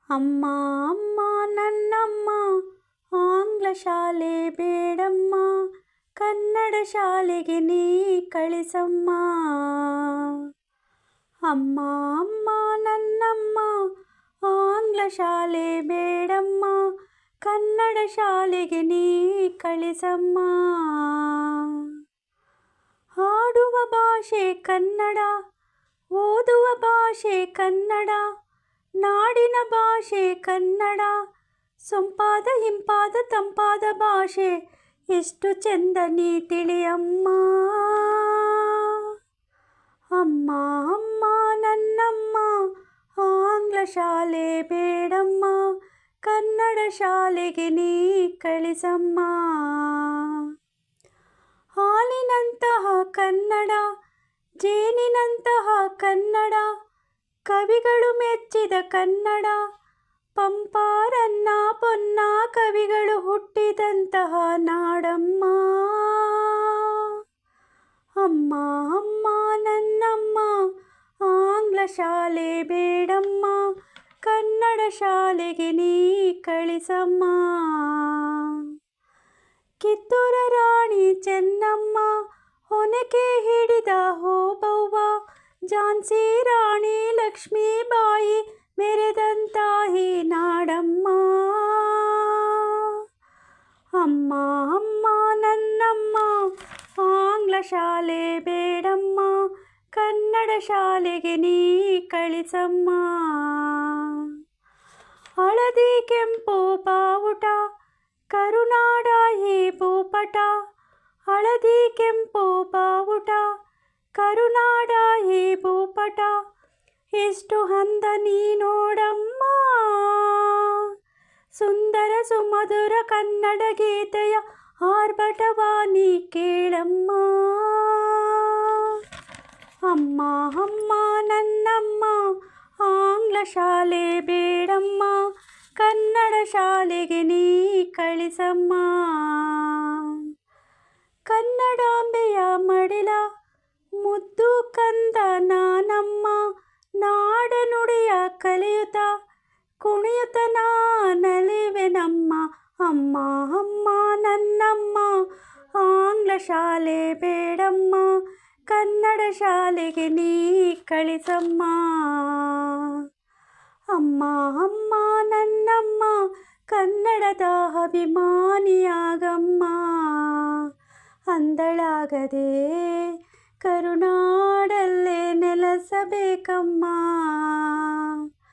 ಅಮ್ಮ ಅಮ್ಮ ನನ್ನಮ್ಮ ಆಂಗ್ಲ ಶಾಲೆ ಬೇಡಮ್ಮ, ಕನ್ನಡ ಶಾಲೆಗೆ ನೀ ಕಳಿಸಮ್ಮ. ಅಮ್ಮ ಅಮ್ಮ ನನ್ನಮ್ಮ ಆಂಗ್ಲ ಶಾಲೆ ಬೇಡಮ್ಮ, ಕನ್ನಡ ಶಾಲೆಗೆ ನೀ ಕಳಿಸಮ್ಮ. ಹಾಡುವ ಭಾಷೆ ಕನ್ನಡ, ಓದುವ ಭಾಷೆ ಕನ್ನಡ, ನಾಡಿನ ಭಾಷೆ ಕನ್ನಡ, ಸೊಂಪಾದ ಹಿಂಪಾದ ತಂಪಾದ ಭಾಷೆ ಎಷ್ಟು ಚೆಂದ ನೀ ತಿಳಿಯಮ್ಮ. ಅಮ್ಮ ಅಮ್ಮ ನನ್ನಮ್ಮ ಆಂಗ್ಲ ಶಾಲೆ ಬೇಡಮ್ಮ, ಕನ್ನಡ ಶಾಲೆಗೆ ನೀ ಕಳಿಸಮ್ಮ. ಹಾಲಿನಂತಹ ಕನ್ನಡ, ಜೇನಿನಂತಹ ಕನ್ನಡ, ಕವಿಗಳು ಮೆಚ್ಚಿದ ಕನ್ನಡ, ಪಂಪಾರನ್ನ ಪೊನ್ನ ಕವಿಗಳು ಹುಟ್ಟಿದಂತಹ ನಾಡಮ್ಮ. ಅಮ್ಮ ಅಮ್ಮ ನನ್ನಮ್ಮ ಆಂಗ್ಲ ಶಾಲೆ ಬೇಡಮ್ಮ, ಕನ್ನಡ ಶಾಲೆಗೆ ನೀ ಕಳಿಸಮ್ಮ. ಕಿತ್ತೂರ ರಾಣಿ ಚೆನ್ನಮ್ಮ ಹೊನಕೆ ಹಿಡಿದ ಹೋಬವ್ವ, ಝಾನ್ಸಿ ರಾಣಿ ಲಕ್ಷ್ಮೀಬಾಯಿ ಮೆರೆದಂತಾಹಿ ನಾಡಮ್ಮ. ಅಮ್ಮ ಅಮ್ಮ ನನ್ನಮ್ಮ ಆಂಗ್ಲ ಶಾಲೆ ಬೇಡಮ್ಮ, ಕನ್ನಡ ಶಾಲೆಗೆ ನೀ ಕಳಿಸಮ್ಮ. ಹಳದಿ ಕೆಂಪು ಬಾವುಟ ಕರುನಾಡ ಈ ಭೂಪಟ, ಹಳದಿ ಕೆಂಪು ಬಾವುಟ ಕರುನಾಡ ಈ ಭೂಪಟ, ಎಷ್ಟು ಅಂದ ನೀ ನೋಡಮ್ಮ. ಸುಂದರ ಸುಮಧುರ ಕನ್ನಡ ಗೀತೆಯ ಆರ್ಭಟವ ನೀ ಕೇಳಮ್ಮ. ಅಮ್ಮ ಅಮ್ಮ ನನ್ನಮ್ಮ ಆಂಗ್ಲ ಶಾಲೆ ಬೇಡಮ್ಮ, ಕನ್ನಡ ಶಾಲೆಗೆ ನೀ ಕಳಿಸಮ್ಮ. ಕನ್ನಡಾಂಬೆಯ ಮಡಿಲ ಮುದ್ದು ಕಂದ ನಾನಮ್ಮ, ನಾಡ ನುಡಿಯ ಕಲಿಯುತ್ತ ಕುಣಿಯುತ್ತ ನಲಿವೆನಮ್ಮ. ಅಮ್ಮ ಅಮ್ಮ ನನ್ನಮ್ಮ ಆಂಗ್ಲ ಶಾಲೆ ಬೇಡಮ್ಮ, ಕನ್ನಡ ಶಾಲೆಗೆ ನೀ ಕಳಿಸಮ್ಮ. ಅಮ್ಮ ಅಮ್ಮ ನನ್ನಮ್ಮ ಕನ್ನಡದ ಅಭಿಮಾನಿಯಾಗಮ್ಮ, ಅಂದಳಾಗದೆ ಕರುನಾಡಲ್ಲೇ ನೆಲೆಸಬೇಕಮ್ಮ.